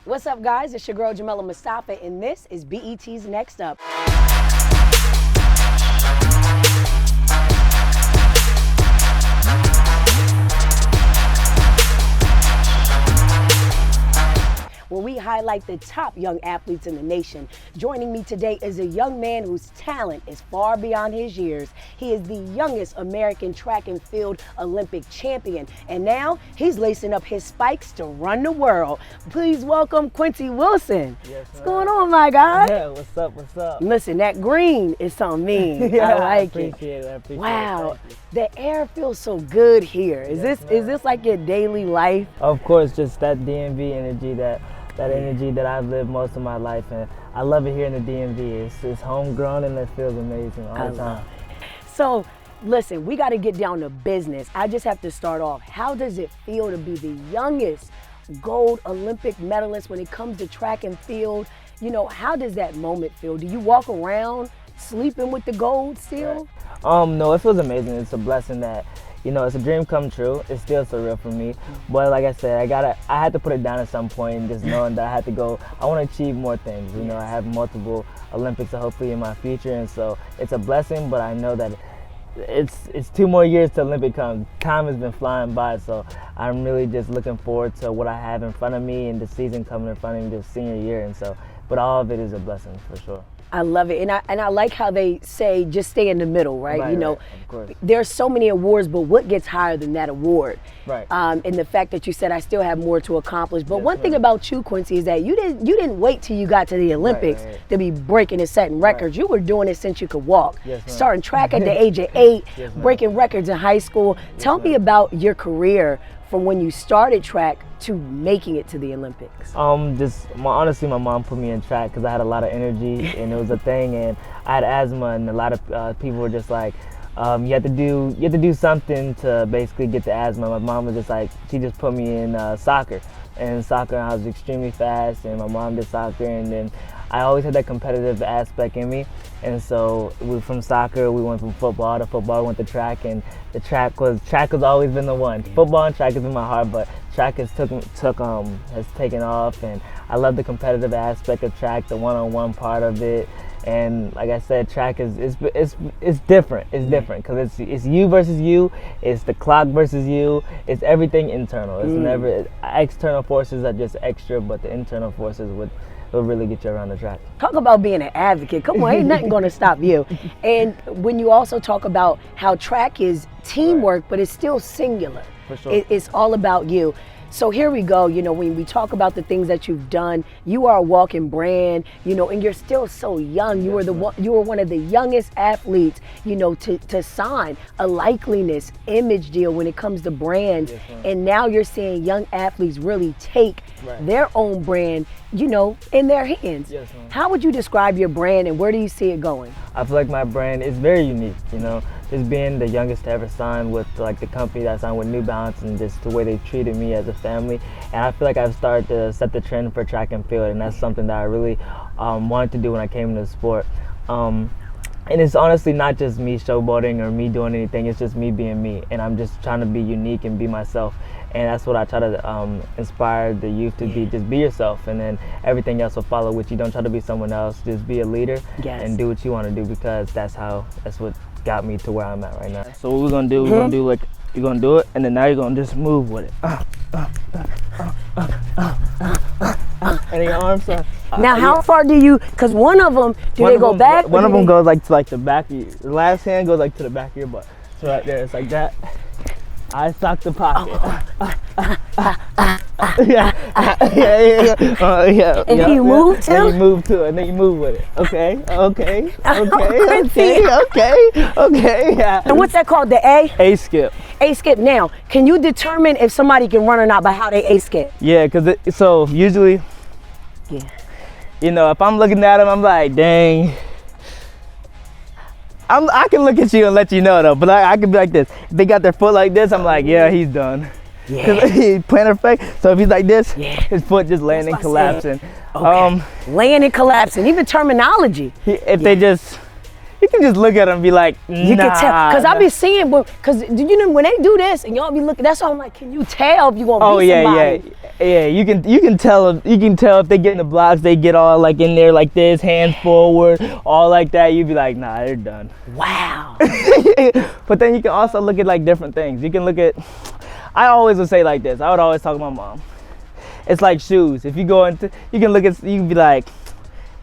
What's up, guys? It's your girl Jamila Mustafa, and this is BET's Next Up. Where we highlight the top young athletes in the nation. Joining me today is a young man whose talent is far beyond his years. He is the youngest American track and field Olympic champion, and now he's lacing up his spikes to run the world. Please welcome Quincy Wilson. Yes, what's going on, my guy? Yeah, what's up, what's up? Listen, that green is something mean. Yeah, I like I appreciate it. I appreciate wow, it. the air feels so good here. Is Yes, this like your daily life? Of course, just that DMV energy, that energy that I've lived most of my life, and I love it here in the DMV. It's homegrown and it feels amazing all the time. So, listen, we got to get down to business. I just have to start off. How does it feel to be the youngest gold Olympic medalist when it comes to track and field? You know, how does that moment feel? Do you walk around sleeping with the gold still? Right. No, it feels amazing. It's a blessing that, you know, it's a dream come true. It's still surreal for me. But like I said, I had to put it down at some point, and just knowing that I had to go, I want to achieve more things. You know, I have multiple Olympics hopefully in my future, and so it's a blessing, but I know that it's 2 more years to Olympic come. Time has been flying by, so I'm really just looking forward to what I have in front of me and the season coming in front of me this senior year, and so, but all of it is a blessing for sure. I love it, and I like how they say just stay in the middle, right? You know, of course. There's so many awards, but what gets higher than that award? Right. And the fact that you said I still have more to accomplish. But one thing about you, Quincy, is that you didn't wait till you got to the Olympics to be breaking and setting records. You were doing it since you could walk. Starting track at the age of 8, breaking records in high school. Tell me about your career from when you started track to making it to the Olympics. Honestly, my mom put me in track because I had a lot of energy and it was a thing, and I had asthma, and a lot of people were just like, you have to do something to basically get the asthma. My mom was just like, she just put me in soccer. And in soccer, I was extremely fast, and my mom did soccer, and then I always had that competitive aspect in me. And so from soccer, we went from football to football, we went to track, and the track has always been the one. Football and track has been my heart, but track has taken off, and I love the competitive aspect of track, the one-on-one part of it. And like I said, track is different. It's different because it's you versus you. It's the clock versus you. It's everything internal. It's never external forces are just extra, but the internal forces will really get you around the track. Talk about being an advocate. Come on, ain't nothing going to stop you. And when you also talk about how track is teamwork, but it's still singular. For sure. It's all about you. So here we go, you know, when we talk about the things that you've done, you are a walking brand, you know, and you're still so young. You were one of the youngest athletes, you know, to sign a likeliness image deal when it comes to brands. And now you're seeing young athletes really take their own brand, you know, in their hands. How would you describe your brand, and where do you see it going? I feel like my brand is very unique, you know, just being the youngest to ever sign with like the company that I signed with New Balance, and just the way they treated me as a family. And I feel like I've started to set the trend for track and field, and that's something that I really wanted to do when I came into the sport. And it's honestly not just me showboating or me doing anything, it's just me being me, and I'm just trying to be unique and be myself. And that's what I try to inspire the youth to be. Just be yourself, and then everything else will follow with you. Don't try to be someone else. Just be a leader and do what you want to do, because that's what got me to where I'm at right now. So what we're gonna do, you're gonna do it, and then now you're gonna just move with it. And your arms are. Now, how far do you? Because one of them, they go back? One of them goes like to like the back of the last hand goes like to the back of your butt. So right there, it's like that. I sock the pocket. Yeah. And you move too? And you move to it, and then you move with it. Okay. Yeah. And what's that called? The A? A skip. A skip. Now, can you determine if somebody can run or not by how they A skip? Yeah, because so usually, you know, if I'm looking at them, I'm like, dang. I can look at you and let you know though, but I can be like this. If they got their foot like this, I'm like, yeah, he's done. Because he's plantar effect. So if he's like this, his foot just laying and collapsing. Laying and collapsing, even terminology. You can just look at them and be like, nah. You can tell, because I be seeing, because you know when they do this and y'all be looking, that's why I'm like, can you tell if you gonna be somebody? Yeah, you can tell if they get in the blocks, they get all like in there like this, hands forward, all like that. You'd be like, nah, they're done. Wow. But then you can also look at like different things. You can look at, I always would say like this. I would always talk to my mom. It's like shoes. If you go into, you can be like,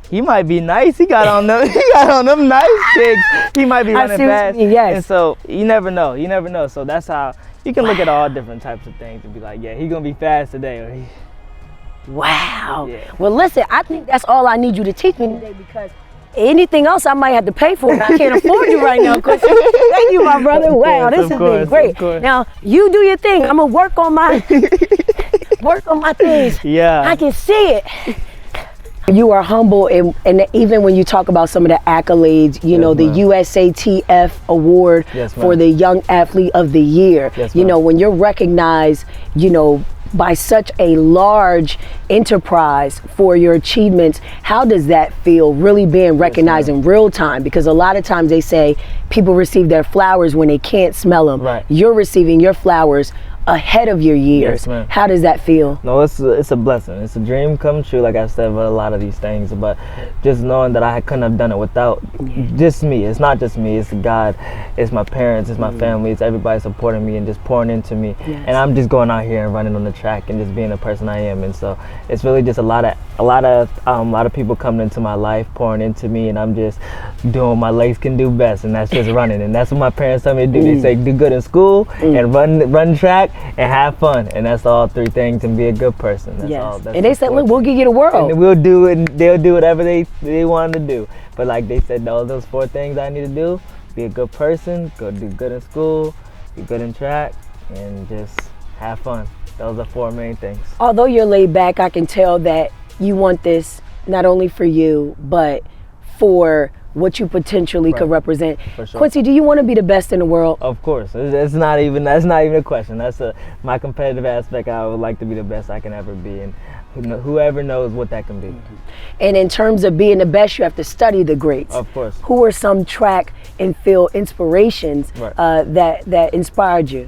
he might be nice. He got on them nice kicks. He might be running fast. Yes. And so you never know. So that's how you can look at all different types of things and be like, yeah, he's gonna be fast today. Or Wow. Yeah. Well, listen, I think that's all I need you to teach me today, because anything else I might have to pay for, and I can't afford you right now. Thank you, my brother. Wow, this has been great. Now you do your thing. I'm gonna work on my things. Yeah. I can see it. You are humble, and even when you talk about some of the accolades, you know, the USATF award for the Young Athlete of the Year, you know, when you're recognized, you know, by such a large enterprise for your achievements, how does that feel, really being recognized in real time? Because a lot of times they say people receive their flowers when they can't smell them. Right. You're receiving your flowers ahead of your years. Yes, how does that feel? No, it's a blessing. It's a dream come true, like I said, with a lot of these things. But just knowing that I couldn't have done it without just me. It's not just me. It's God. It's my parents. It's my family. It's everybody supporting me and just pouring into me. Yes. And I'm just going out here and running on the track and just being the person I am. And so it's really just a lot of people coming into my life, pouring into me, and I'm just doing what my legs can do best, and that's just running. And that's what my parents tell me to do. They say do good in school and run track and have fun, and that's all three things, and be a good person. That's all. That's and they said, look, we'll give you the world. And we'll do it, and they'll do whatever they want to do. But like they said, all those four things I need to do: be a good person, go do good in school, be good in track, and just have fun. Those are four main things. Although you're laid back, I can tell that you want this not only for you, but for what you potentially could represent. For sure. Quincy, do you want to be the best in the world? Of course. That's not even a question. That's my competitive aspect. I would like to be the best I can ever be, and whoever knows what that can be. And in terms of being the best, you have to study the greats. Of course. Who are some track and field inspirations that inspired you?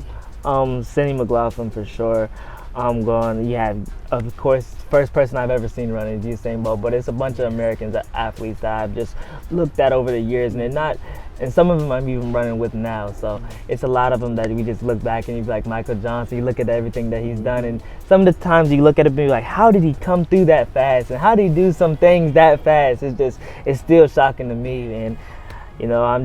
Cindy McLaughlin for sure. Of course, first person I've ever seen running is Usain Bolt, but it's a bunch of Americans athletes that I've just looked at over the years, and some of them I'm even running with now. So it's a lot of them that we just look back and you be like Michael Johnson, you look at everything that he's done, and some of the times you look at it and be like, how did he come through that fast, and how did he do some things that fast? It's still shocking to me. And you know, I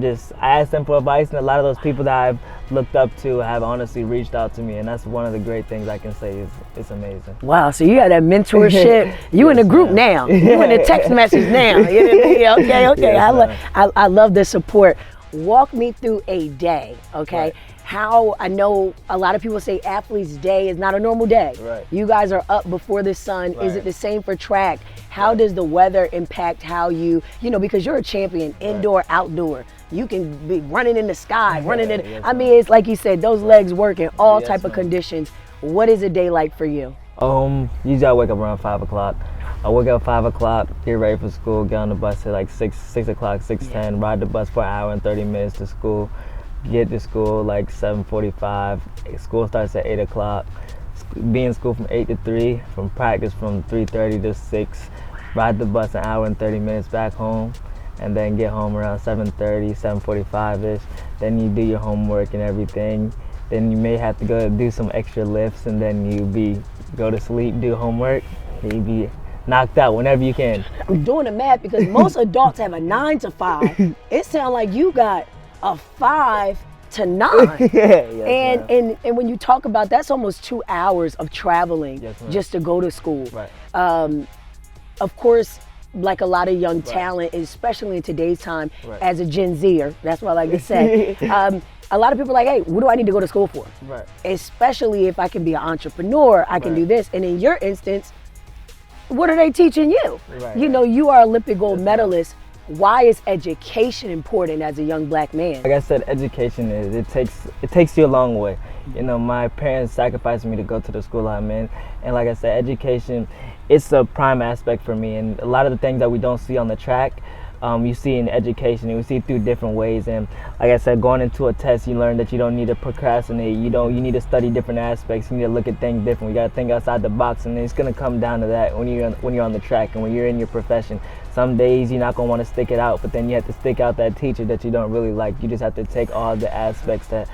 asked them for advice, and a lot of those people that I've looked up to have honestly reached out to me, and that's one of the great things I can say is it's amazing. Wow, so you had that mentorship. You in a group now. You in a text message now. Okay. I love the support. Walk me through a day, okay? Right. How, I know a lot of people say athlete's day is not a normal day. Right. You guys are up before the sun. Right. Is it the same for track? How does the weather impact how you know, because you're a champion, indoor, outdoor. You can be running in the sky, I mean, it's like you said, those legs work in all type of conditions. What is a day like for you? Usually I wake up around 5 o'clock. I wake up 5 o'clock, get ready for school, get on the bus at like 6 o'clock, 6:10, ride the bus for an hour and 30 minutes to school, get to school like 7:45. School starts at 8 o'clock. Be in school from 8 to 3, from practice from 3:30 to 6. Ride the bus an hour and 30 minutes back home, and then get home around 7:30, 7:45-ish. Then you do your homework and everything. Then you may have to go do some extra lifts, and then go to sleep, do homework, and you be knocked out whenever you can. I'm doing the math because most adults have a 9 to 5. It sounds like you got a 5 to 9. And when you talk about, that's almost 2 hours of traveling just to go to school. Right. Of course, like a lot of young talent, especially in today's time, as a Gen Zer, that's what I like to say. A lot of people are like, hey, what do I need to go to school for? Right. Especially if I can be an entrepreneur, I can do this. And in your instance, what are they teaching you? Right, you know, you are Olympic gold medalist. Why is education important as a young black man? Like I said, education it takes you a long way. You know, my parents sacrificed me to go to the school I'm in, and like I said, education, it's a prime aspect for me. And a lot of the things that we don't see on the track, you see in education, and we see through different ways. And like I said, going into a test, you learn that you don't need to procrastinate. You need to study different aspects. You need to look at things different. You got to think outside the box, and it's going to come down to that when you're on the track and when you're in your profession. Some days you're not going to want to stick it out, but then you have to stick out that teacher that you don't really like. You just have to take all the aspects that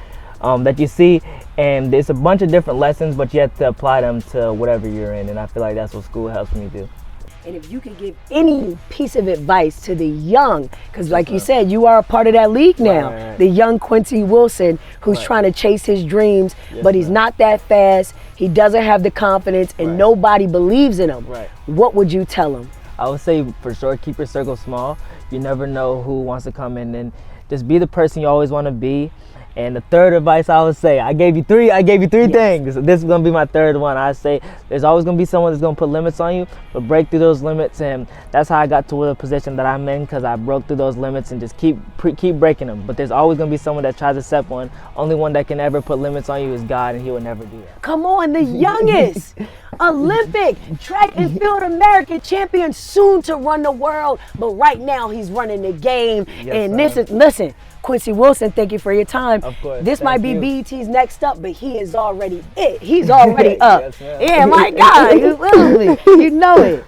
you see, and there's a bunch of different lessons, but you have to apply them to whatever you're in, and I feel like that's what school helps me do. And if you could give any piece of advice to the young, because like you said, you are a part of that league now, right. The young Quincy Wilson who's trying to chase his dreams, but he's not that fast, he doesn't have the confidence, and nobody believes in him. What would you tell him? I would say for sure, keep your circle small. You never know who wants to come in, and just be the person you always want to be. And the third advice I would say, I gave you three things. This is gonna be my third one. I say there's always gonna be someone that's gonna put limits on you, but break through those limits. And that's how I got to the position that I'm in, because I broke through those limits and just keep breaking them. But there's always gonna be someone that tries to set one. Only one that can ever put limits on you is God, and He will never do that. Come on, the youngest Olympic track and field American champion, soon to run the world, but right now he's running the game. And listen, Quincy Wilson, thank you for your time. Of course. This might be BET's next up, but he is already it. He's already up. Yes, yeah, my God, you feel me? You know it.